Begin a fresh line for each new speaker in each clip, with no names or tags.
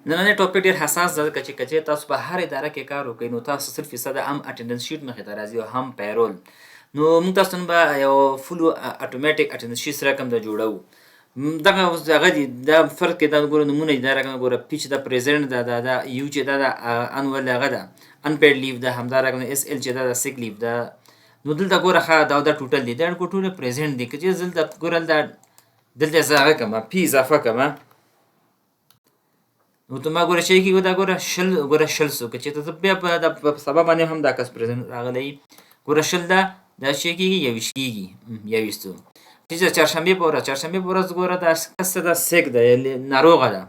نننی ټاپک ډېر حساس ده ځکه چې که تاسو په هر اداره کې کار وکړئ نو تاسو 0% هم اټینډنس شیټ مخې ته راځي او هم پیرول. نو موږ تاسو نن به یو فول اتوماتیک اټینډنس شیټ سره کوم د جوړو. دغه اوس دغه دي دا فرق کې دا ګوره نمونه دي. دا رقم ګوره پی چې دا پریزنټ ده دا یو چې دا د انول هغه ده انپیډ لیو ده، همدا رقم اس ال چې دا د سیک لیو ده. نو دلته ګوره ښه دا ټوټل دي، دا ټول پریزنټ دي. که چې دلته ګوره دلته زه هغه کومه پی اضافه کومه نو ته ما ګوره چې کېږي دا ګوره شل سو. که چېرته زه بیا په سبا باندې هم دا کس پریزنټ راغلی ګوره شل ده دا چې کېږي 21 کېږي 21 چې چهارشنبې په ورځ ګوره دا کس دا سیک ده ناروغه ده.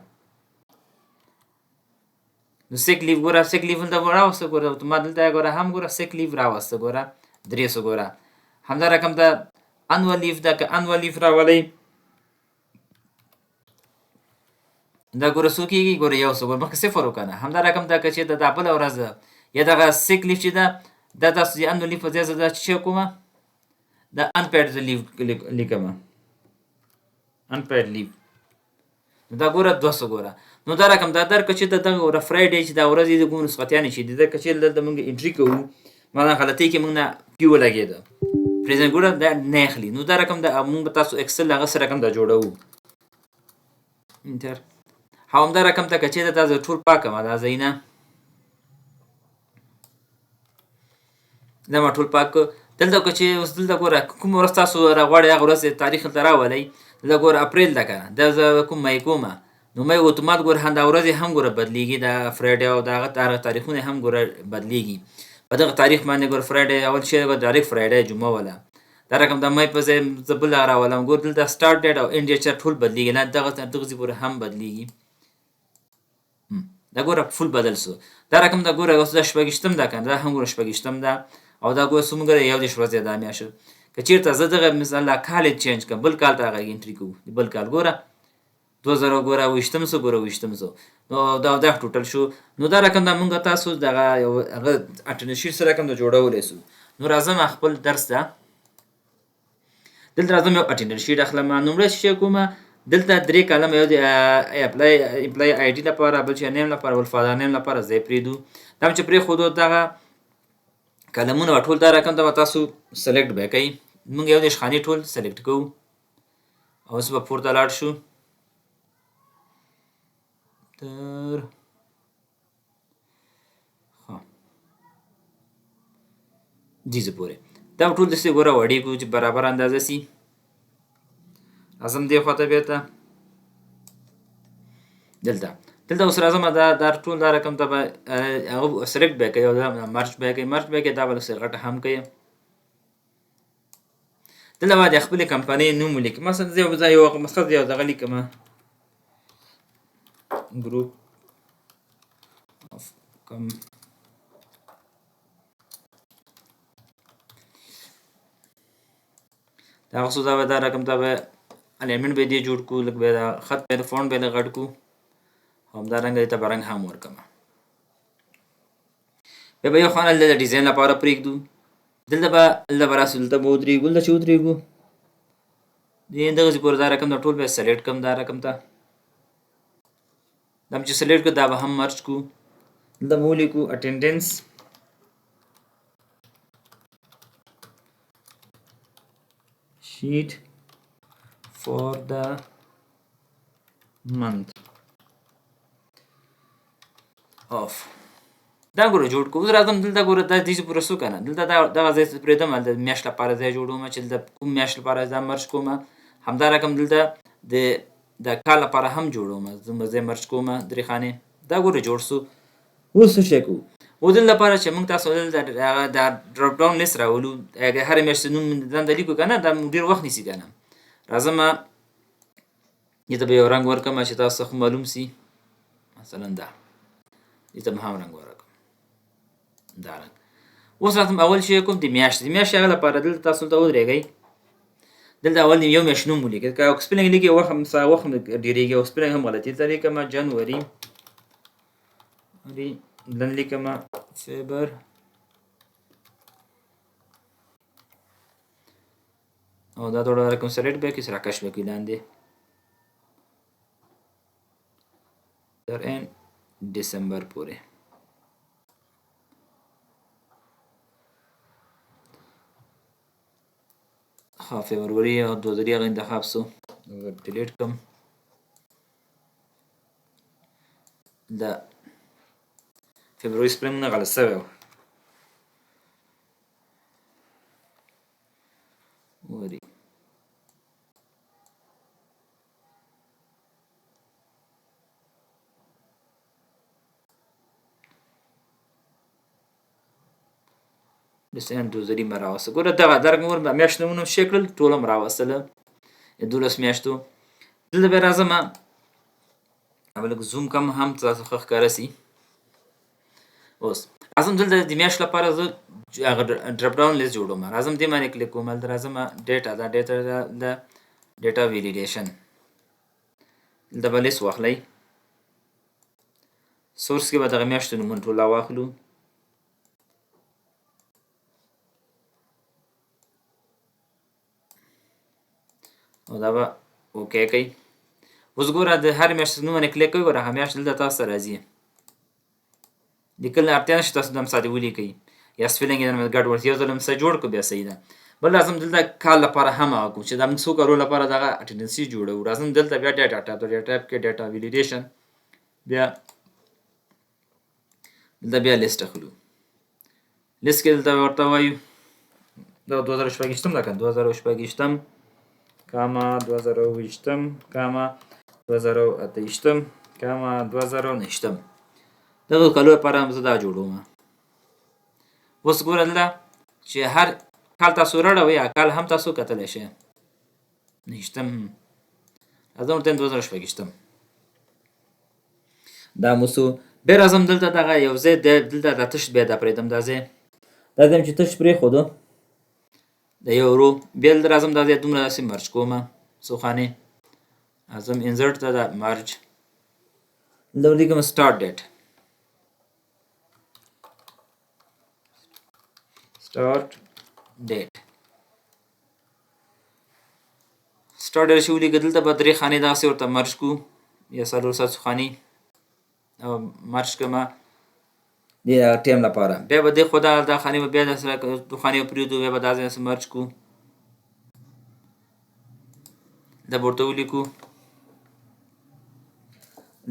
نو سیک لیو ګوره سیک لیو دلته راوسته ګوره اوتومات دلته ګوره هم ګوره سیک لیو راوسته ګوره 300 ګوره. همدا رقم دا انول لیو ده. که انول لیو راولئ دا ګوره څو کېږي ګوره 100 ګوره مخکې صفر وکنه. همدا رقم دا که چېرته دا بله ورځ یا دغه سیک لیو چې ده دا تاسو د انول لیو په ځای زه دا چې کومه دا انپیډ لیو لیکمه انپیډ لیو دا ګوره 200 ګوره. نو دا رقم دا در که چېرته دغه ګوره فرایډې چې دا ورځ یې د کوم نسختیانې چې دي دا که چېرته دلته موږ انټري کوو معنا غلطۍ کې موږ نه پیو ولګېده پریزنټ ګوره دا نه اخلي. نو دا رقم دا موږ به تاسو اکسل هغه سره رقم دا جوړوو انټر. همدا رقم ته که چېرته دا زه ټول پاکم دا ځای نه دا ما ټول پاک دلته که چې اوس دلته ګوره کوم ورځ تاسو راغواړئ هغه ورځ تاریخ دلته راولئ. دلته ګوره اپریل ده که نه دا زه کوم مۍ کومه نو مۍ اوتومات ګوره همدا ورځې هم ګوره بدلیږي. دا فرایډې او د هغه تاریخونه هم ګوره بدلیږي. په دغه تاریخ باندې ګوره فرایډې اول شی ډایرکټ فرایډې جمعه وله. دا رقم د مۍ په ځای زه بل راولم ګوره دلته سټارټ ډیټ او اینډ ډیټ ټول بدلیږي نه دغه ځای ګوره هم بدلیږي. دا ګوره فول بدل سو. دا رقم دا ګوره اوس دا شپږشتم ده که نه دا هم ګوره شپږشتم ده او دا ګوره څومره 21 ورځې دا میاشت. که چېرته زه دغه مثلا کال یې چینج کړم بل کال ته هغه انټري کوو بل کال ګوره 2000 ګوره 28 ګوره 28 نو دا ټوټل شو. نو دا رقم دا مونږ تاسو دغه هغه اټینډنس شیټ سره رقم د جوړولی سو. نو راځم خپل درس ته دلته راځم یو اټینډنس شیټ اخلم. لومړی شی کومه دلته 3 کالم یو د اپلای آی ډي لپاره بل چې نیم لپاره ول فادر نیم لپاره ځای پرېږدو. دا چې پرېښودو دغه کلمونه به ټول دا رقم ته به تاسو سلیکټ به کوئ. موږ یو دېرش خانې ټول سلیکټ کوو او اوس به پورته لاړ شو تر دیزه پورې. دا ټول داسې ګوره وړې کړو چې برابر اندازه سي. راځم دې خواته بېرته دلته اوس راځم دا ټول دا رقم ته به هغه سلیکټ به کوئ او دا مرچ به کوئ دا به لږ غټه هم کوئ. دلته به د خپلې کمپنۍ نوم ولیکئ. مثلا زه یو مثلا یو دغه لیکمه ګروپ اف کم دا اوس دا رقم ته به الیمنټ به دې جوړ کړو لږ به دا خط به فونټ به غټ کړو همدارنګه دې ته به رنګ هم ورکړم. بیا به یو خانه د ډیزاین لپاره پرېږدو. دلته به راسو دلته به ودرېږو دلته چې ودرېږو دغسې پورې دا رقم ته ټول به سلیکټ کړم. دا رقم ته دا چې سلیکټ کړو دا به هم مرچ کړو. دلته به ولیکو اټینډنس sheet for the month of دا ګوره جوړ کوو. راځم دلته ګوره دا دې پوره څو که نه دلته دغه ځای پرېږدم هلته میاشت لپاره ځای جوړوم چې دلته کوم میاشت لپاره دا مرچ کوم. همدا رقم دلته د کال لپاره هم جوړوم ځای مرچ کوم 3 خانې. دا ګوره جوړ سو. اوس څه شی کوو اوس دلته لپاره چې موږ تاسو دلته دا ډراپ ډاون لیست راولو هرې میاشتې نوم دنده لیکو که نه دا ډېر وخت نیسي که نه. راځم دې ته به یو رنګ ورکړم چې تاسو خو معلوم سي. مثلا دا دې ته به هم رنګ ورکړم دا رنګ. اوس راځم اول شی کوم د میاشت هغه لپاره دلته تاسو ته ودرېږئ. دلته اول یو میاشت نوم ولیکئ. که سپیلنګ لیکئ وخت ډېرېږي او سپیلنګ هم غلطي دلته لیکمه جنوري دلته لیکمه فیبر او دا ټوله رقم سلیکټ به کړئ راکش به کړئ لاندې تر این ډسمبر پورې. ها فبروري او 2000 هغه انتخاب سو ډیلیټ کم. دا فبروري سپرینګ نه غلط شوی و. وری دسیان 2000 مراوسه ګوره دغه درک مور میاشت نمونه شکل ټوله مراوسله 12 میاشتو. دلته به راځم اول زوم کم هم تاسو خخ کارسي. اوس اعظم دلته د میاشت لپاره زه هغه ډراپ ډاون لیست جوړوم. راځم دې باندې کلیک کوم. دلته راځم ډیټا دا ډیټا ویلیډیشن دلته به لیست واخلئ. سورس کې به دغه میاشتو نومونه ټوله واخلو. او دا به اوکې کوي. اوس ګوره د هر میاشت نوم باندې کلیک کوئ. ګوره هغه میاشت دلته تاسو ته راځي. لیکل اړتیا نشته تاسو دم ساده ولیکئ یا سپیلنګ یې ګډ ورته یو ځل څه جوړ کړو بیا صحیح ده. بل لازم دلته کال لپاره هم هغه کوم چې دا موږ څو کارو لپاره دغه اټینډنس شیټ جوړوو. راځم دلته بیا ډیټا ټیب کې ډیټا ویلیډیشن بیا دلته بیا لیست اخلو. لیست کې دلته ورته وایو دا 2020 ده کنه 2020 کاما 2020 کاما 2028 کاما 2029 دغه کالو لپاره هم زه دا جوړوم. اوس ګوره دلته چې هر کال تاسو راړوئ یا کال هم تاسو کتلی شئ. نهشتم راځم ورته 2020 دا موسو بیا راځم دلته دغه یو ځای دلته دا تش بیا دا پرېږدم دا ځای دا ځای چې تش پرېښودو د یو رو بیا دلته راځم دا ځای دومره داسې مرج کوم څو خانې. راځم انزرټ ته دا مرج دلته ولیکم سټارټ ډیټ start date start date شو لیکل دلته به درې خانې داسې ورته مرج کو یا څلور څو خانې او مرج کما د ټیم لپاره. بیا به د خدا دا خانې به بیا د سره دوه خانې پریږدو بیا به دا ځای مرج کو د ورته ولیکو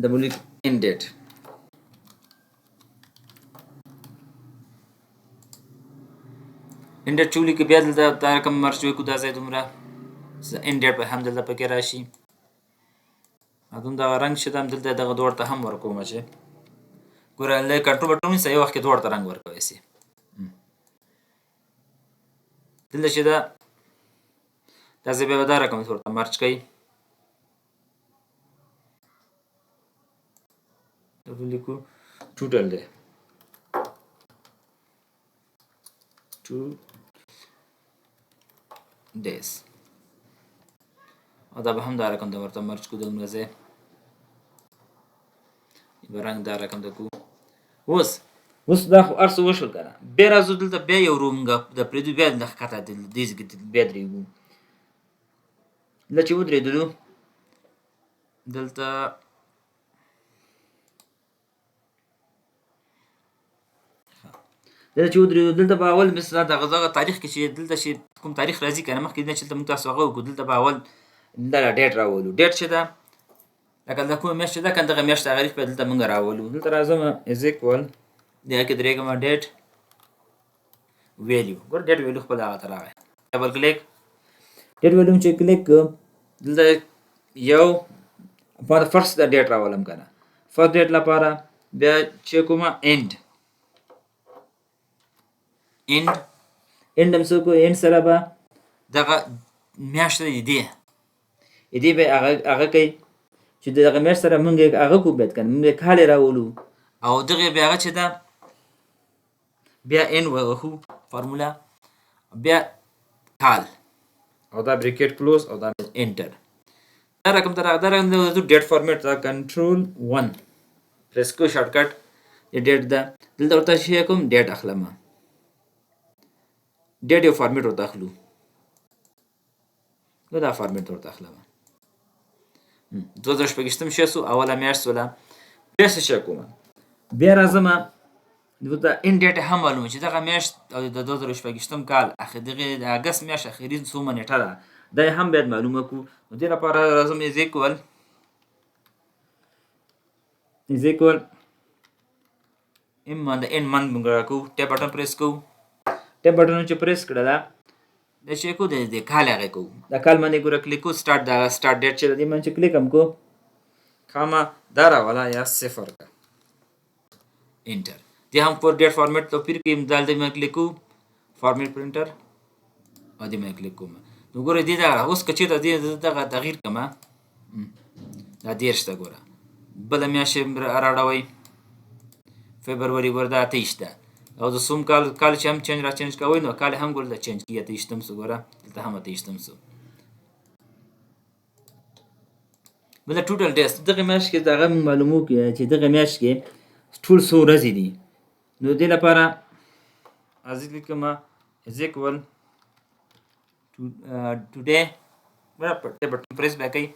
د ولیک end date انډر چولی کې بیا دلته دا رقم مرج وکړو دا ځای دومره end date به هم دلته پکې راشي. اته دا رنگ شته هم دلته دغه دوړ ته هم ورکوم چې ګوره له کنټرول بټن سره یو وخت کې دوړ ته رنگ ورکوي سي. دلته چې دا ځای به دا رقم ورته مرج کوي لیکو ټوټل دی 2 days او دا به هم دا رقم د ورته مرج کو دومره ځای به رنګ دا رقم د کو. اوس دا خو هر څه وشول که نه. بیا راځو دلته بیا یو رومږه د پرېږدو بیا د ښکته دې ځای کې بیا درېږو. دلته چې ودرېدلو دلته دلته چې ودرېدو دلته به اول مثلا دغه تاریخ کې چې دلته چې کوم تاریخ راځي که نه مخکې نه چې دلته موږ تاسو هغه وکړو دلته به اول دغه ډیټ راولو. ډیټ چې ده لکه د کومه میاشت چې ده که دغه میاشت تاریخ به دلته موږ راولو. دلته راځم از ایکوال دغه کې درېږم ډیټ ویلیو. ګوره ډیټ ویلیو خپل هغه ته راغی. ډبل کلیک ډیټ ویلیو چې کلیک دلته یو فرست د ډیټ راولم که نه فرست ډیټ لپاره بیا چې کومه اینډ هم څوک اینډ سره به دغه میاشت دې به هغه کوي چې دغه میاشت سره مونږ هغه کو باید کنه مونږ کال راولو او دغه بیا هغه چې ده بیا ان وخو فارمولا بیا کال او دا بریکټ کلوز او دا انټر دا رقم د ډیټ فارمیټ دا کنټرول 1 پریس کو شارټ کټ د ډیټ دا دلته ورته شي کوم ډیټ اخلم ډیټ یو فارمیټ ورته اخلو دا فارمیټ ورته اخلم 2025 شسو اوله میاشت ولا بیا څه شی کوم بیا راځم د ان ډیټ هم معلومه چې دغه میاشت او د 2024 کال اخر دغه د اگست میاشت اخري څومره نیټه ده دا هم باید معلومه کو نو دې لپاره راځم از ایکوال ام د ان من موږ کو ټیب بٹن پریس کو ټیب بٹن چې پریس کړل د شي کو د کال هغه کو د کال باندې ګور کلیک کو سٹارټ ډیټ چې د من چې کلیک هم کو کاما دارا والا یا صفر کا انټر دې هم پر ډیټ فارمیټ توپیر کې امدال دې من کلیک کو فارمیټ پرنټر او دې من کلیک کوم نو ګور دې دا اوس کچې ته دې دغه تغییر کما دا دیرش تا ګور بل میاشت راډوي فبرवरी وردا 23 ده او د سوم کال چې هم چینج را چینج کوي نو کال هم ګور د چینج کیه 23 تم سو ګوره دلته هم 23 تم سو بل ټوټل ډیس دغه میاشت کې دغه معلومو کې چې دغه میاشت کې ټول سو ورځې دي نو دې لپاره ازل کما از ایکوال ټوډے ورته بټن پریس بکای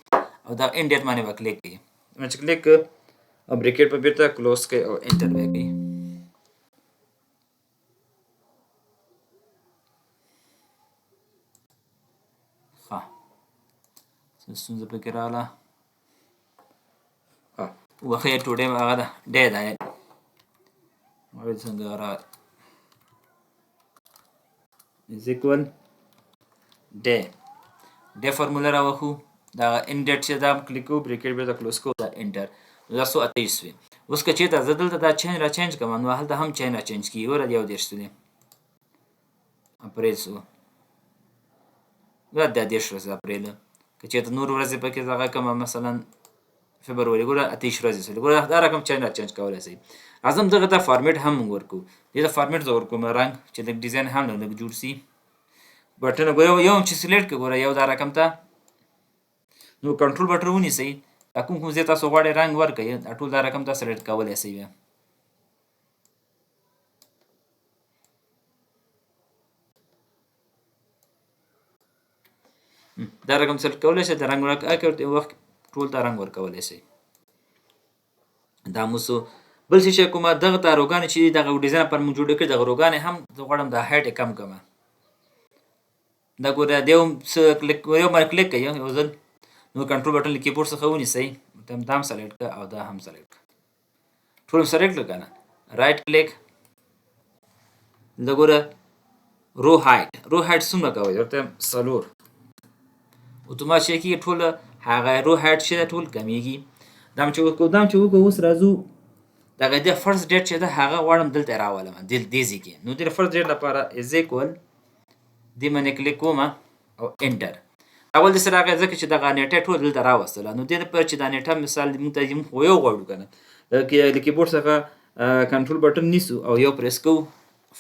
او دا ان ډیټ باندې وکلیک کړئ چې کلیک او بریکټ په بیرته کلوز کړئ او انټر وکړئ ها څه پکې رااله وخی ټوډے هغه ده ډے ده مې څنګه را از ایکوال ډے فارمولا راوخو دا ان ډیټ چې دا کلیک کو بریکټ به دا کلوز کو دا انټر دا 128 وي اوس که چې دا زدل دا چینج را چینج کوم نو هلته هم چینج را چینج کی ور یو دیرش دي اپریل سو دا د دیرش ورځې اپریل که چې ته نور ورځې پکې ځای کوم مثلا فبرवरी ګوره 28 ورځې سره ګوره دا رقم چینج را چینج کولای شي اعظم دغه دا فارمیټ هم ورکو دې دا فارمیټ زور کوم رنگ چې د ډیزاین هم نه جوړ سي بټن ګوره یو چې سلیکټ ګوره یو دا رقم ته نو کنټرول بټن ونیسئ کوم زه تاسو غواړئ رنگ ورکړئ ټول دا رقم تاسو سلیکټ کولای شئ دا رقم سلیکټ کولای شئ دا رنگ ورکړئ وخت ټول دا رنگ ورکولای شئ دا موسو بل څه کومه دغه تاروګان چې دغه ډیزاین پر موږ جوړ کړی دغه روګان هم غواړم د هایټ کم کما دا ګوره دیو کلیک یو باندې کلیک کړئ یو ځل نو کنټرول بټن کیبورډ څخه ونیسئ تم دام سلیکټ کړه او دا هم سلیکټ ټول سلیکټ کړه رائټ کلیک دا ګوره رو هایټ څومره کوي ورته سلور اوتومات شي کې ټول هغه رو هایټ شي ټول کمیږي دام چې وکړو اوس راځو دغه د فرست ډیټ چې دا هغه غواړم دلته راولم دې ځکه نو د فرست ډیټ لپاره از ایکوال دې باندې کلیک کوم او انټر اول د سره هغه ځکه چې دغه نیټه ټول دلته راوستله نو دې لپاره چې دا نیټه مثال موږ ته یو غواړو کنه د کیبورډ څخه کنټرول بټن نیسو او یو پریس کو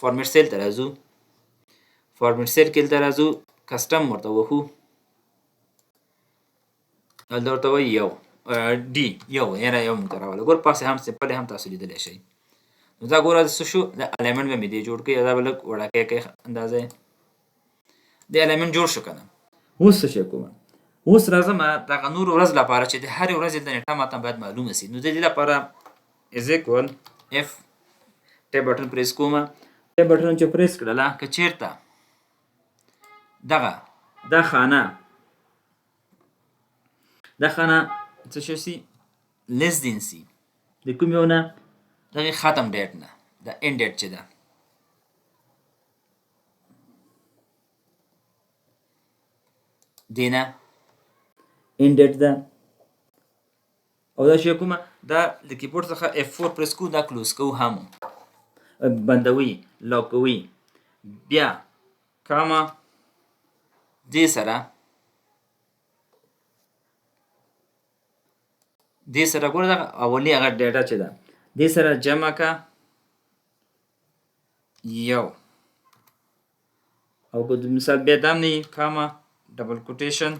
فارمیټ سیل ته راځو فارمیټ سیل کې ته راځو کسٹم ورته وخو دلته وي یو ډي یو موږ راواله ګور پاسه هم سمپل هم تاسو لیدلی شئ نو دا ګوره څه شو د الیمنټ به مې دی جوړ کړي دا بل وړاکې کې اندازې د الیمنټ جوړ شو کنه اوس څه کوم اوس راځم دا نور ورځ لپاره چې د هر ورځ د نیټه ماته باید معلومه سي نو د دې لپاره از ایکوال اف ټیب بټن پریس کوم ټیب بټن چې پریس کړل که چیرته دغه دا خانه څه شي لیس دین سي د کوم یو نه دغه ختم ډیټ نه د ان ډیټ چې ده دینا ان ډیټ ده او دا شی کومه دا د کیبورډ څخه F4 پریس کو دا کلوز کو هم بندوي لاکوي بیا کاما دې سره ګوره دا اولی هغه ډیټا چې ده دې سره جمع کا یو او که مثال بیا دام نه کاما ډبل کوټیشن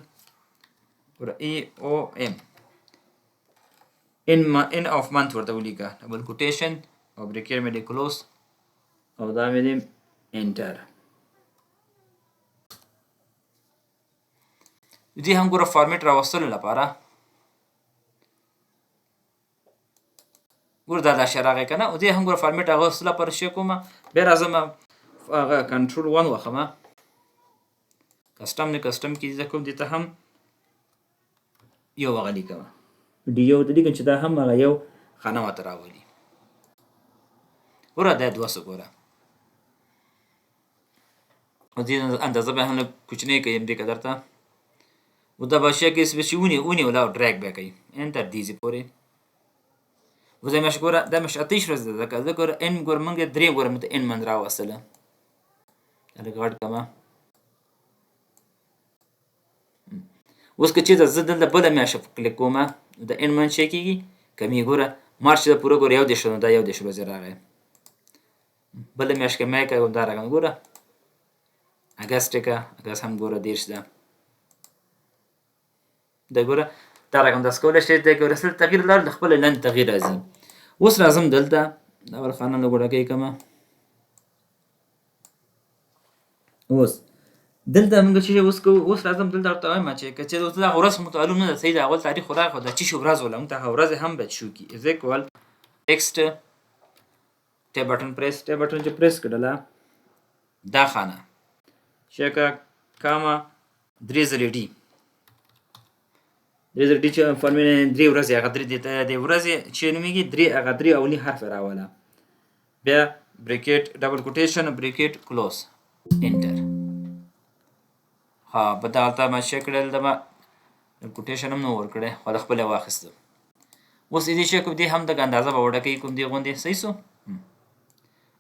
ور ای او ام ان اف منث ورته ولیکه ډبل کوټیشن او بریکټ مې دی کلوز او دا مې دی انټر دې هم ګوره فارمیټ راوستلو لپاره ګوره دا داسې راغی که نه او دې هم ګوره فارمیټ هغه اصل لپاره شی کومه بیا راځم هغه کنټرول 1 وخمه کسټم نه کسټم کې زه کوم دې ته هم یو هغه لیکم ډي یو ته لیکم چې دا هم هغه یو خانه ماته راولي ګوره دا 200 ګوره او دې اندازه به هم کوچنی کوي دې قدر ته و دا به شی کې سپیشي ونی ولا ډریګ به کوي انټر دیزي پورې و زه مش ګوره دا مش اتیش ورځ ده که ګوره ان ګوره مونږ 3 ګوره مته ان من راوصله دا ګاډ کما اوس که چې زه دلته بله میاشت کلیک کوم د ان من شي کېږي کمی ګوره مارچ د پوره ګوره یو دېرش دا یو دېرش ورځې راغی بله میاشت کې مې کوم دا راغلی ګوره اګست کې اګست هم ګوره دېرش ده د ګوره دا رقم تاسو کولی شئ د ګوره سل تغییر لرل د خپل لاندې تغییر راځي اوس راځم دلته دا ول خانه له ګوره کې کومه اوس دلته موږ چې اوس کو اوس راځم دلته ورته وایم چې کچې اوس دا ورځ معلوم نه ده صحیح د اول تاریخ خو راغی دا چې شو ورځ ولا موږ ته ورځ هم بچ شو کی از ایکوال ټیکسټ ټیب بٹن پریس ټیب بٹن چې پریس کړله دا خانه شکا کاما درې زره ډي درې زره ډي چې فارمینه درې ورځې هغه درې د ورځې چې نومېږي درې هغه درې اولي حرف راوله بیا بریکټ ډبل کوټیشن بریکټ کلوز انټر ها په دالته ما شي کړل د ما کوټیشن هم نو ور کړې خو خپل واخیسته اوس دې شي کوم دې هم د اندازه به وړه کوي کوم دې غوندې صحیح سو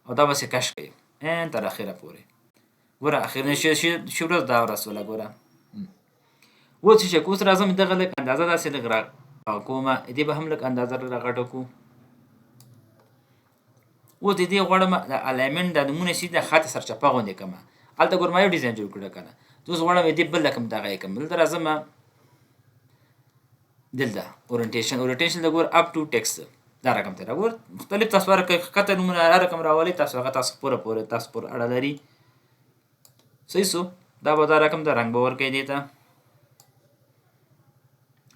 او دا بس کش کوي ان تر اخره پورې ګوره اخر نه شي ورځ دا ورځ ولا ګوره و چې کوس راځم دغه لک اندازه داسې لګرا کومه دې به هم لک اندازه راغټو کو و دې غوړم د الیمنت د نمونه سي د خط سرچپه غوندې کما الته ګور ما یو ډیزاین جوړ کړه کنه دوس غوړم دې بل لکم دغه کوم دل راځم دلته اورینټیشن د ګور اپ ټو ټیکست دا رقم ته ګور مختلف تصویر کته نمونه رقم راولي تاسو هغه تاسو پوره تاسو پر اړه لري صحیح سو دا به دا رقم د رنگ باور کوي دیتا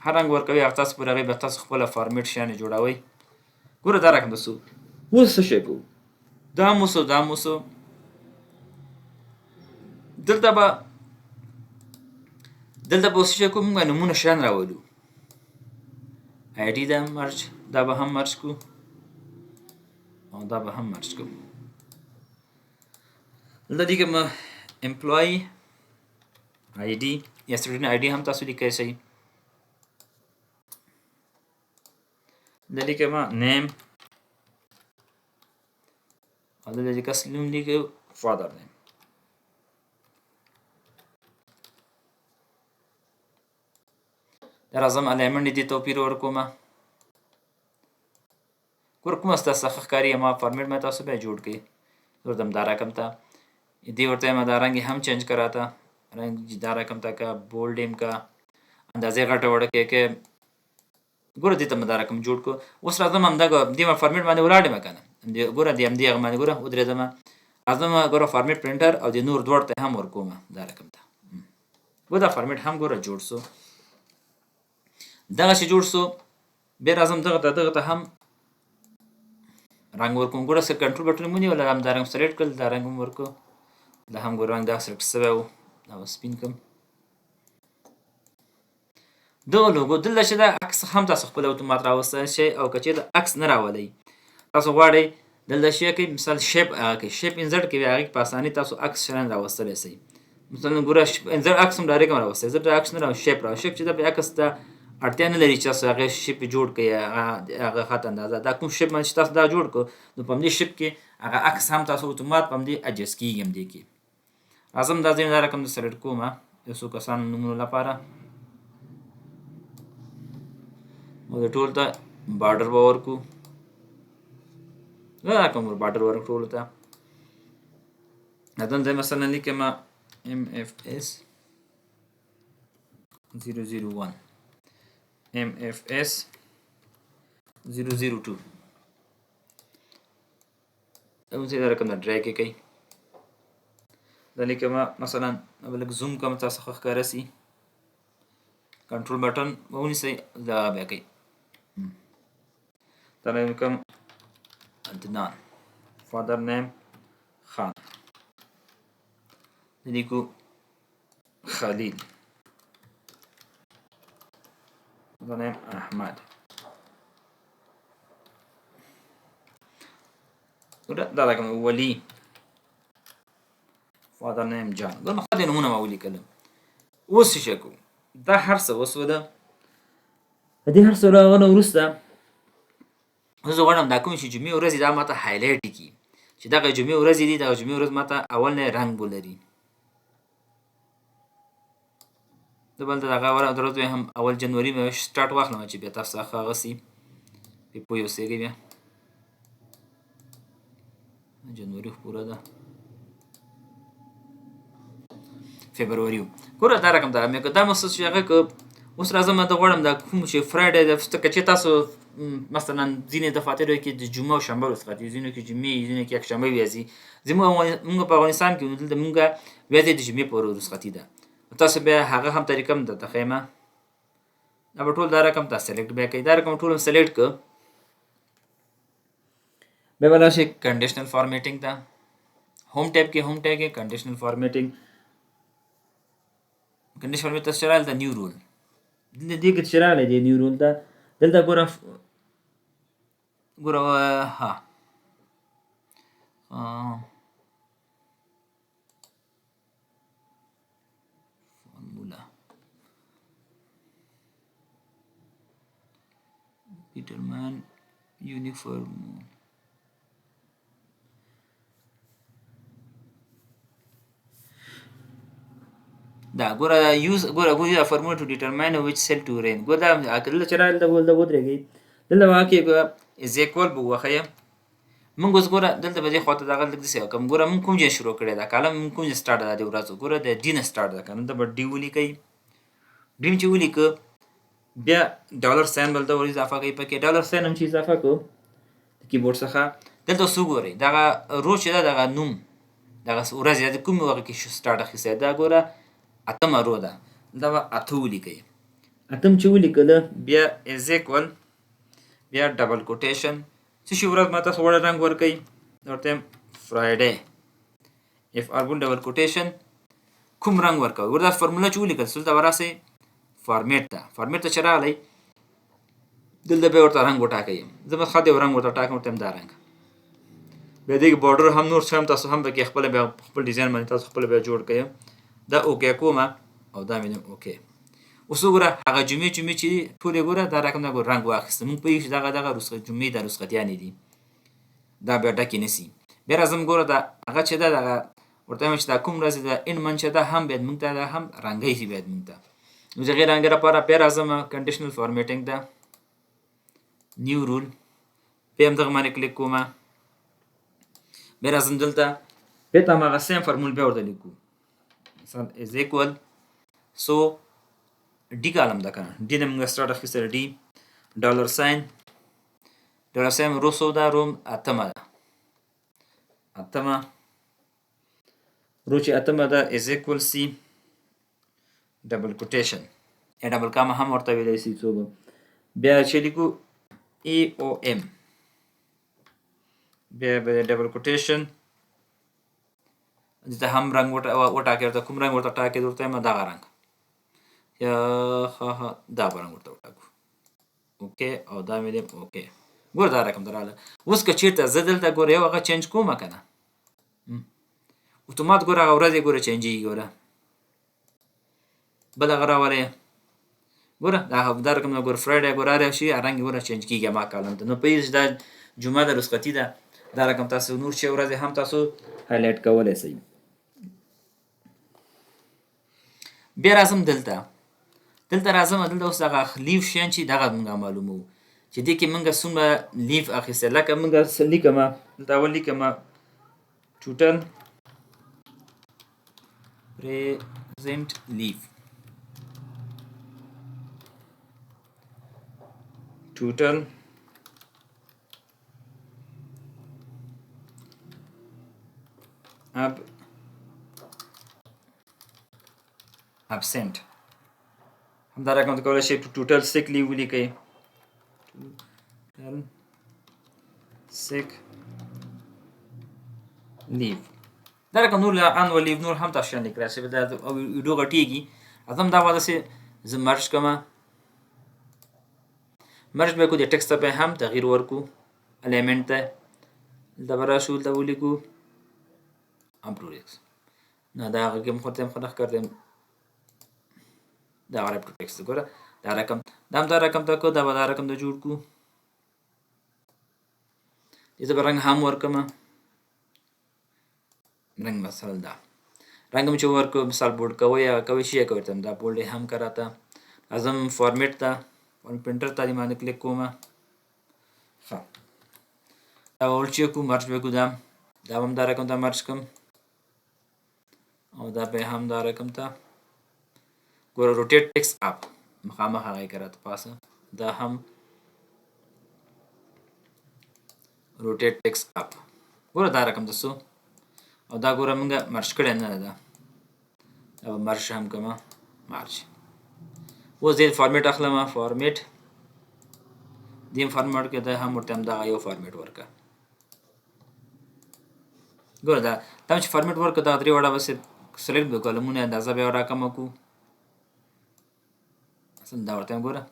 هر رنگ ورکوي هغه تاسو پر هغه به تاسو خپل فارمیټ شانه جوړوي ګوره دا رقم تاسو اوس څه شي کو دا موسو دلته به اوس شي کوم نمونه شان راولو آی ډي دا مرج دا به هم مرج کو او دا به هم مرج کو دلته دغه امپلوي آی ډي یا سټوډنټ آی ډي هم تاسو لیکئ شئ دلته ما نیم او دلته کس نوم لیکو فادر نیم در ازم الیمنت دي توپیر ورکومه کوم تاسو ښکاری ما فارمیټ مې تاسو به جوړ کړئ ورته دا رقم ته دې ورته ما دا رنگ هم چینج کراتا رنگ دا رقم ته کا بولډ ایم کا اندازې غټه وړه کې ګوره دې ته مې دا رقم جوړ کو اوس راځم هم دا دې ما فارمیټ باندې ولاړم کنه ګوره دې هم دې هغه باندې ګوره ودرېدم راځم ګوره فارمیټ پرینټر او دې نور دوړ ته هم ورکومه دا رقم ته و دا فارمیټ هم ګوره جوړ سو دغه شی جوړ سو بیا راځم دغه ته هم رنگ ورکوم ګوره سر کنټرول بټن مونږ ولا هم دا رنگ سلیکټ کړل دا رنگ ورکو دا هم ګوره رنگ دا سلیکټ سوی و دا سپین کوم دغه لوګو دلته چې دا عکس هم تاسو خپل اوتومات راوستل شي او کچې دا عکس نه راولي تاسو غواړئ دلته شي کې مثال شیپ انسرټ کې هغه په اسانۍ تاسو عکس شرن راوستل شي مثلا ګوره انسرټ عکس هم ډایرکټ راوستل زه دا عکس نه راو شیپ چې دا به عکس ته اړتیا نه لري چې تاسو هغه شیپ جوړ کړئ هغه خط اندازه دا کوم شیپ باندې تاسو دا جوړ کړو نو په دې شیپ کې هغه عکس هم تاسو اوتومات په دې اډجست کیږي هم دې کې اعظم دا ځین دا رقم د سلیکټ کوم یو څو کسان نومونو لپاره او د ټول ته بارډر باور کو دا کوم بارډر ور ټول ته اذن مثلا لیکم MFS 001 MFS 002 اوس دا رقم نه ډرای کوي دا لیکم مثلا ولک زوم کوم تاسو ښکار سي کنټرول بٹن ونیسئ دا بیا کوي دا کوم عدنان. Father name خان. لیکو خلیل. Father name احمد. دا لکه ولی. Father name جان. دا مخاطی نمونه ما ولیکل. اوس څه کو دا هر څه وسوده. دې هر څه راغله وروسته زه غواړم دا کوم چې جمعې ورځې دا ماته هایلایټ کړي چې دغه جمعې ورځې دي. دغه جمعې ورځ ماته اول نه رنګ ولري. زه بل دغه ورځ هم اول جنوري میاشت سټارټ واخلم چې بیا تاسو هغه سي په پوه اوسېږئ. بیا جنوري پوره ده. فبروري ګوره دا رقم دا مې دا مسس چې هغه که اوس راځم ته غواړم دا کوم چې فرایډے د که تاسو مثلا ځینې دفاترو کې د جمعه او شنبه ورځ څخه دي، ځینو کې جمعې، ځینو کې یکشنبه ویازي. زموږ په افغانستان کې دلته مونږ ویازې د جمعې په ورځ څخه ده. تاسو بیا هغه هم طریقه هم درته ښیم. دا به ټول دا رقم تاسو سلیکټ بیا کوئ. دا رقم ټول هم سلیکټ کړه. بیا به راشئ کنډیشنل فارمیټینګ ته. Home tab के conditional formatting تاسو راځي د نیو رول دې کې چې راغلی دی نیو رول ته دلته ګوره ها فارمولا determine uniform دا ګوره یوز ګوره فارمولا ټو ډیټرماین which cell to range. ګوره دا کله چې راغلی دلته ودرېږئ دلته واقع از ایکوال به وښیه. مونږ اوس ګوره دلته به دې خواته دغه لږ داسې وکړم. ګوره مونږ کوم ځای شروع کړی دا کالم مونږ کوم ځای سټارټ ده د ورځو. ګوره د ډي نه سټارټ ده که نه. دلته به ډي ولیکئ. ډي چې ولیکه بیا ډالر ساین به دلته ور اضافه کوئ. پکې ډالر ساین هم چې اضافه کړو د کیبورډ څخه دلته څه ګورئ دغه رو چې ده دغه نوم دغه ورځ د کوم وخت کې سټارټ اخیستی دا ګوره اتمه رو ده. دا به اته ولیکئ. اتم چې ولیکله بیا از ایکول بیا ډبل کوټیشن څه شي ورځ ما تاسو وړه رنګ ورکئ. ورته فرایډے اف اربل ډبل کوټیشن کوم رنګ ورکوئ. ورته فارمولا چې ولیکل دلته به راسئ فارمیټ ته. فارمیټ ته چې راغلی دلته بیا ورته رنګ وټاکئ. زه به ښه دی رنګ ورته ټاکم. ورته دا رنګ بیا دې بارډر هم نور څه هم تاسو هم پکې خپله بیا خپل ډیزاین باندې تاسو خپله بیا جوړ کړئ. دا اوکې کومه او دا مې اوکې. اوس وګوره هغه جمعې چې ټولې ګوره دا رقم دا ګوره رنګ واخیسته. مونږ پوهېږو چې دغه جمعې دا رسختیانې دي. دا بیا ډکې نسي. بیا راځم ګوره دا هغه چې ده دغه ورته وایم چې دا کوم ورځ ده ان من چې ده هم باید مونږ ته دا هم رنګی شي باید مونږ ته. نو د هغې رنګ لپاره بیا راځم کنډیشنل فارمیټینګ ده نیو رول بیا هم دغه باندې کلیک کومه. بیا راځم دلته بیا ته هماغه سیم فارمول بیا ورته لیکو. مثلا از ایکول سو डी کالم ده کنه. डी نه موږ سټارټ اخیستل डी ډالر ساین رو سو ده روم اتمه ده. اتمه رو چې اتمه ده از ایکول سی ډبل کوټیشن یا ډبل کاما هم ورته ویلی سي څوک. بیا چې لیکو ای او ام بیا به ډبل کوټیشن دلته هم رنګ وټاکې. ورته کوم رنګ ورته ټاکې ورته یم دغه رنګ یا دا به رنګ ورته وټاکو. اوکې او دا مې دی اوکې. ګوره دا رقم در راغله. اوس که چېرته زه دلته ګوره یو هغه چینج کوم که نه اوتومات ګوره هغه ورځ یې ګوره چینجېږي. ګوره بل هغه راولئ ګوره دا رقم نه ګوره فرایډے ګوره هر شي رنګ ګوره چینج کېږي ما کالم ته. نو پوهېږئ چې دا جمعه د رسختي ده. دا رقم تاسو نور چې ورځې هم تاسو هایلایټ کولی شئ. بیا راځم دلته راځم دلته اوس هغه لیف شیان چې دغه مونږ معلوموو چې دې کې مونږ څومره لیف اخیستی. لکه مونږ لیکمه دلته اول لیکمه ټوټل پریزنټ لیف ټوټل absent همدا رقم کولی شئ ټوټل سیک لیو ولیکئ. ټوټل سیک لیو. دا رقم نور انول لیو نور هم تاسو شان لیکل شوی دا ویډیو غټیږي ازم دا واده سي زه مرج کوم مرج به کو د ټیکسټ په هم تغییر ورکو الیمنت ته دا برا شو دا ولیکو امپروریکس نه دا کوم خاطر خلق کردم دا ورپ ټیکسټ ګوره دا رقم دا رقم ته کو دا رقم ته جوړ کو دې برنګ هم ورکم رنگ مثلا دا رنگ में चोवर को मिसाल बोर्ड का या कवि शेयर करते दा बोर्ड हम कराता अजम फॉर्मेट था और प्रिंटर था दिमाग क्लिक को मा हां और चेक को मर्ज पे को दाम हम दारा कम था मर्ज कम और दा पे हम दारा कम था गोरा रोटेट टेक्स्ट अप मखामा हाई कराता पास दा हम रोटेट टेक्स्ट अप गोरा दारा कम दसो او دا ګوره موږ مرج کړی نه ده او مرج هم کومه مرج اوس دې فارمیټ اخلم فارمیټ دیم فارمیټ کې دا هم ورته دا یو فارمیټ ورکا ګوره دا چې فارمیټ ورکا دا درې وړه بس سلیکټ به کولمونه اندازه به راکم کو اصل دا ورته ګوره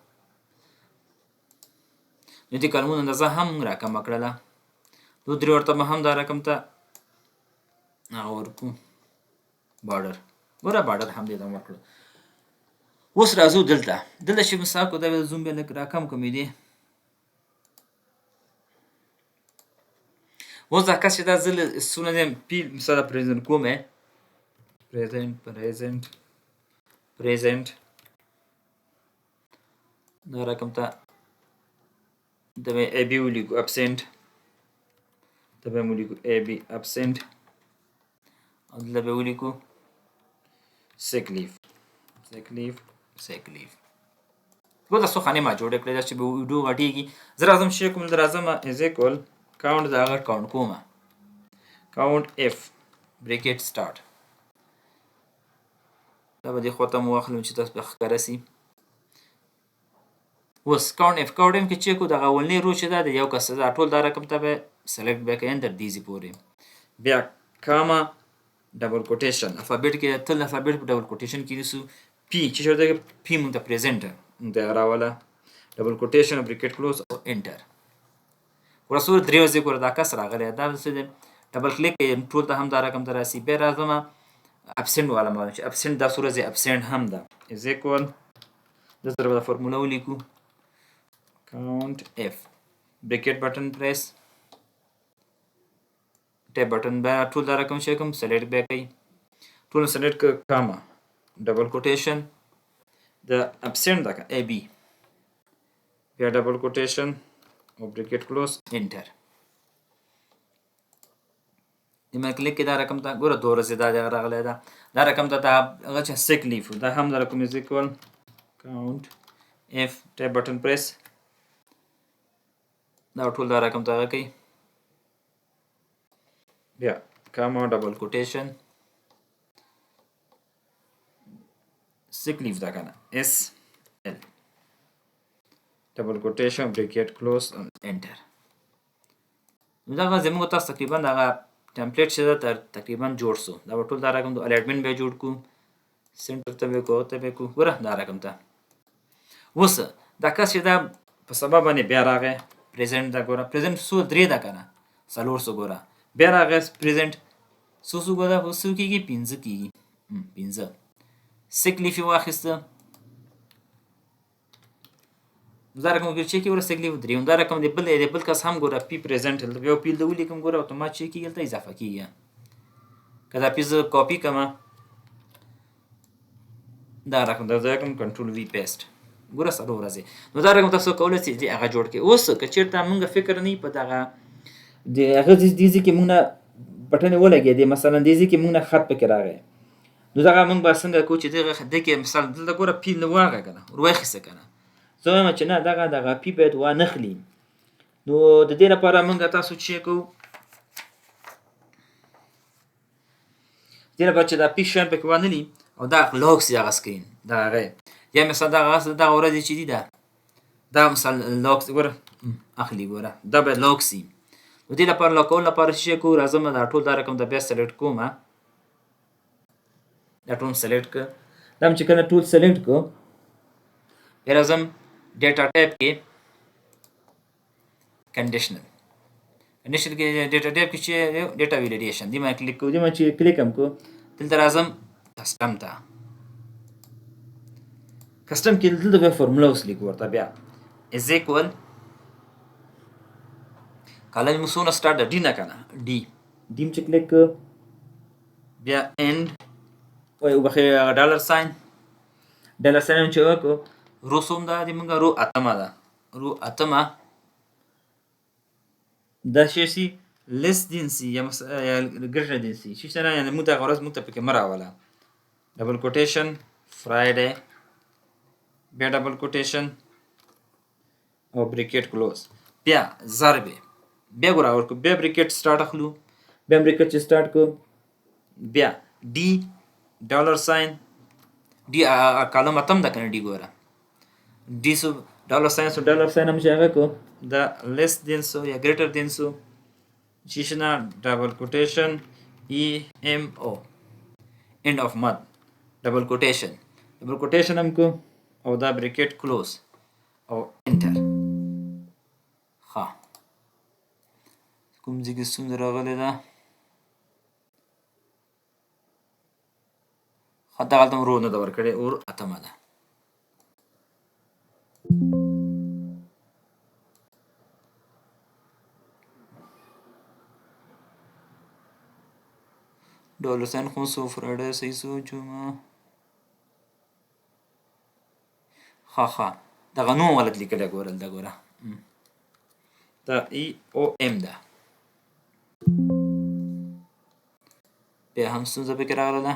نو دې کلمونه اندازه هم راکم کړله دو درې ورته هم دا رقم ته और को बॉर्डर ګوره بارډر هم دې دا ورکړو اوس راځو دلته چې مثال کو دا زوم به لک راکم کومې دي اوس دا کس چې دا زل سونه دې پی مثال پریزنت کومه پریزنت دا رقم ته د ای بی ولیکو ابسنت تبه ولیکو ای بی ابسنت अदला बेवली को सेक लीव वो दसो खाने मा जोड़े कले जस्ट वीडियो गाटीगी जरा आजम शेख मुल दराजम इज इक्वल काउंट द अगर count comma count F bracket start तब दे खत्म واخلم چې تاسو بخکرسي وس count F کې چې کو دغه ولنی رو چې دا یو کس دا ټول دا رقم ته سلیکټ بیک اندر دیزی پورې بیا کاما double quotation alphabet के तल अल्फाबेट पे डबल कोटेशन की सु पी چې شته کې پی مونږ ته پریزنٹ دا راواله double quotation bracket close او انټر ورسره دریو ځکه دا کس راغلی دا څه ډبل کلیک ټول ته هم دا رقم ته راسي به راځم ابسنت والا معنی چې ابسنت دا سورې ابسنت هم دا از ایکوال د سره دا فارمولا ولیکو count F bracket button press tab button बा टूल دا رقم شي کوم سلیکټ بیک ای ټول سلیکټ کاما ډبل کوټیشن د ابسنت دا ای بی بیا ډبل کوټیشن او بریکټ کلوز انټر دمه کلیک دا رقم ته ګوره دوه ورځې دا راغلی دا رقم ته هغه چې سیک لیف دا هم دا رقم از ایکوال count F tab button press دا ټول دا رقم ته کوي Yeah, comma double quotation sick leave da kana S L double quotation bracket close and enter دا زموږ تاسو تقریبا دا ټمپلیټ شته تقریبا جوړ سو دا ټول دا رقم د الیټمنټ به جوړ کو سنټر ته به کو ګوره دا رقم ته وس دا کس دا په سبب باندې بیا راغی پریزنت دا ګوره پریزنت سو درې دا کنه سلور سو ګوره بیا راغی پریزنت سو ګوره وسو کیږي 15 کیږي 15 سیک لیف واخسته دا رقم کې چې ور سیک لیف درې دا رقم دی بل کس هم ګوره پی پریزنت یو پیل د ولیکم ګوره اتومات چې کیږي ته اضافه کیږي کدا پیز کاپی کما دا رقم کنټرول وی پیسټ ګوره سره ورځي نو دا رقم تاسو کولای شئ چې هغه جوړ کړئ اوس که چیرته موږ فکر نه په دغه د هغه دې کې موږ بټن ولګي دي مثلا دې کې موږ خط پکې راغی نو دا موږ به څنګه کو چې دغه کې مثلا دلته ګوره پی نه واغه کنه ورخصه کنه زه وایم چې نه دغه پی باید و نه خلی نو د دې لپاره موږ تاسو چې کو دې لپاره چې دا پی شان پکې ونه لې او دا لوکس یا سکرین دا غي یا مثلا دا ورځ چې دی دا مثلا لوکس ګوره اخلي ګوره دا به لوکسي دې لپاره لکول لپاره شي کو راځم دا ټول دا رقم د بیا سلیکټ کوم دا ټول سلیکټ ک دا چې کله ټول سلیکټ کو بیا راځم ډیټا ټایپ کې کنډیشنل کې ډیټا ټایپ کې چې ډیټا ویلیډیشن دی ما کلیک کوم ما چې کلیک هم کو دلته راځم کسٹم ته کسٹم کې دلته به فارمولا اوس لیکو ورته بیا از ایکوال کله موږ سونه سٹارټ د ډی نه کنه ډی ډیم چې کلیک بیا اند او بخې ډالر ساين چې وکړو رو سوم دا دی موږ رو اتمه ده رو اتمه دا شی سي لیس دین سي یا ګرټر دین سي چې سره یعنی موږ دا غرض موږ ته پکې مراوله ډبل کوټیشن فرایډے بیا ډبل کوټیشن او بریکټ کلوز بیا ضربه بیا ګور ورکو بیا بریکټ سٹارټ اخلو بیا بریکټ چې سٹارټ کو بیا ډی ډالر ساين ډی کالم اتم د کنه ډی ګوره ډی سو ډالر ساين هم چې هغه کو دا لیس دین سو یا ګریټر دین سو چې شنه ډبل کوټیشن ای ام او end of month double quotation هم کو او دا بریکټ کلوز او انټر ها کوم ځای کې څومره راغلی ده حتی هلته رو نه ده ورکړې اور اتمه ده ډالر ساين خو سو فرایډے صحیح سو جمعه ها دغه نوم غلط لیکل ګورل دا ګوره دا ای او ام ده بیا هم څه پکې راغله ده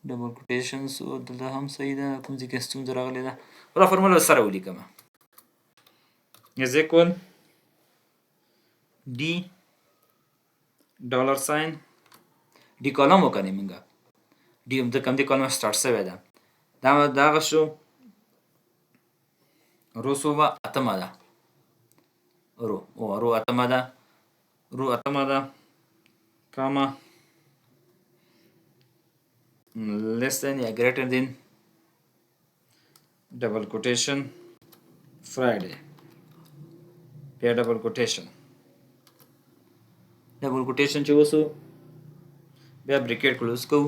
ډبل کوټیشنز او دلته هم صحیح ده کوم ځای کې ستونزه راغلې ده دا فارموله سره ولیکم is equal d ډالر ساين डी کالم وکنه منګه डी د کوم دی کالم سٹارټ شوی ده دا غشو روسووا اتمه ده رو اتمه ده کاما less than یا greater than double quotation Friday بیا ډبل کوټیشن چې وسو بیا بریکټ کلوز کو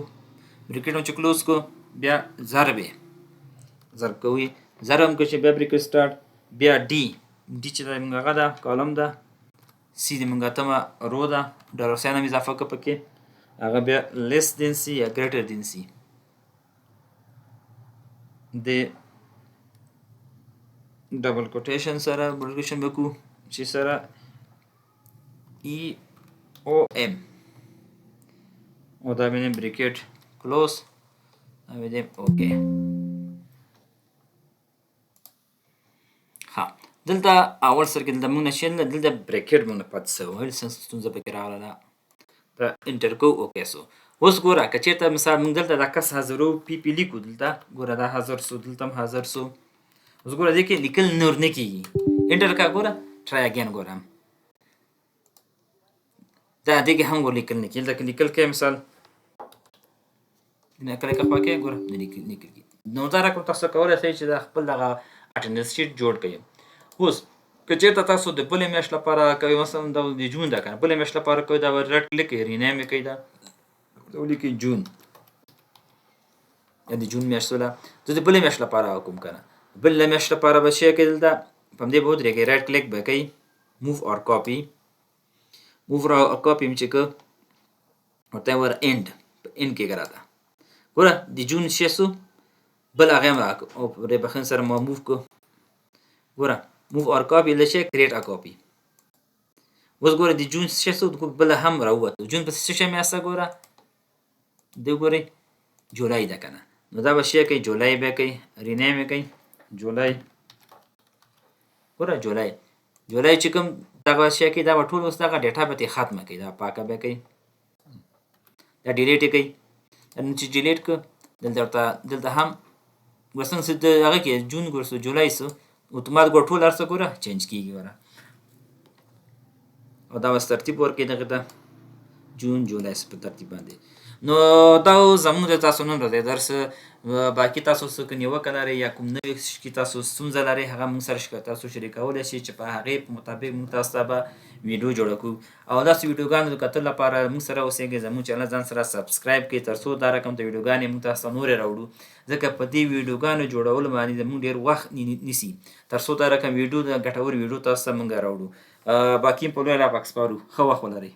چې کلوز کو بیا ضرب کوي ضرب کو چې بیا بریکټ سٹارټ بیا ډی چې موږ غدا کالم ده سی د موږ ته رو ده ډالر ساين هم اضافه ک پکې هغه بیا لیس دین سی یا ګریټر دین سی د ډبل کوټیشن سره بریکټ وکړو چې سره ای او ام او دا باندې بریکټ کلوز او دې اوکے ها دلته اول سر کې دلته موږ نشل دلته بریکټ مونږ پات سو هل سنس ستونزه پکې راغله دا انټر کو اوکے سو اوس ګوره کچېته مثال موږ دلته د کس حاضرو پی پی لیکو دلته ګوره دا حاضر سو دلته حاضر سو اوس ګوره دې کې لیکل نور نه کیږي انټر کا ګوره try again ګورم دا دغه هم لیکل نه کیږي ځکه لیکل کې مثال نه کله کا پکې ګور نه لیکل نو دا راکو تاسو کولای شئ چې دا خپل دغه اټندنس شیټ جوړ کړئ اوس کچې تاسو د بلې میاشت لپاره کوي مثلا د جون دا کنه بلې میاشت لپاره کوي دا ورټ کلیک رینیم کوي دا ولیکي جون یا د جون میاشت ولا د بلې میاشت لپاره کوم کنه بلې میاشت لپاره به شي کېدل دا په دې بود لري رائټ کلیک به کوي موو اور کاپی چې کو وته ور اند کې راځه ګوره د جون شیسو بل هغه ما او په بخن سره ما موو کو ګوره موو اور کاپی لشه کریټ ا کاپی اوس ګوره د جون شیسو بل هم راوته جون په څه شي میاسه ګوره د ګوره جولای ده کنه نو دا به شي کوي جولای به کوي رینیم کوي جولای ګوره جولای چې کوم دغه شي کې دا ټول اوس دغه ډیټا به ختمه کوي دا پاکه به کوي دا ډیلیټ کوي ان چې ډیلیټ کو دلته هم ګورڅنګ څه د هغه کې جون ګورسو جولای سو اوتومات ګور ټول هر څه ګوره چینج کیږي ګوره او دا وس ترتیب ورکې دغه ته جون جولای په ترتیب باندې نو دا زموږ د تاسو نن ورځې درس باقي تاسو څه کوم نیوکه لرئ یا کوم نوې کې تاسو ستونزه لرئ هغه موږ سره تاسو شریکولی شئ چې په هغې په مطابق موږ تاسو ته به ویډیو جوړه کړو او داسې ویډیوګانو د کتلو لپاره موږ سره اوسېږئ زموږ چینل ځان سره سبسکرایب کړئ تر څو دا رقم ته ویډیوګانې موږ تاسو ته نورې راوړو ځکه په دې ویډیوګانو جوړولو باندې زموږ ډېر وخت نیسي تر څو دا رقم ویډیو د ګټور ویډیو تاسو ته موږ راوړو باقي په لوی الله پاک سپارو ښه وخت ولرئ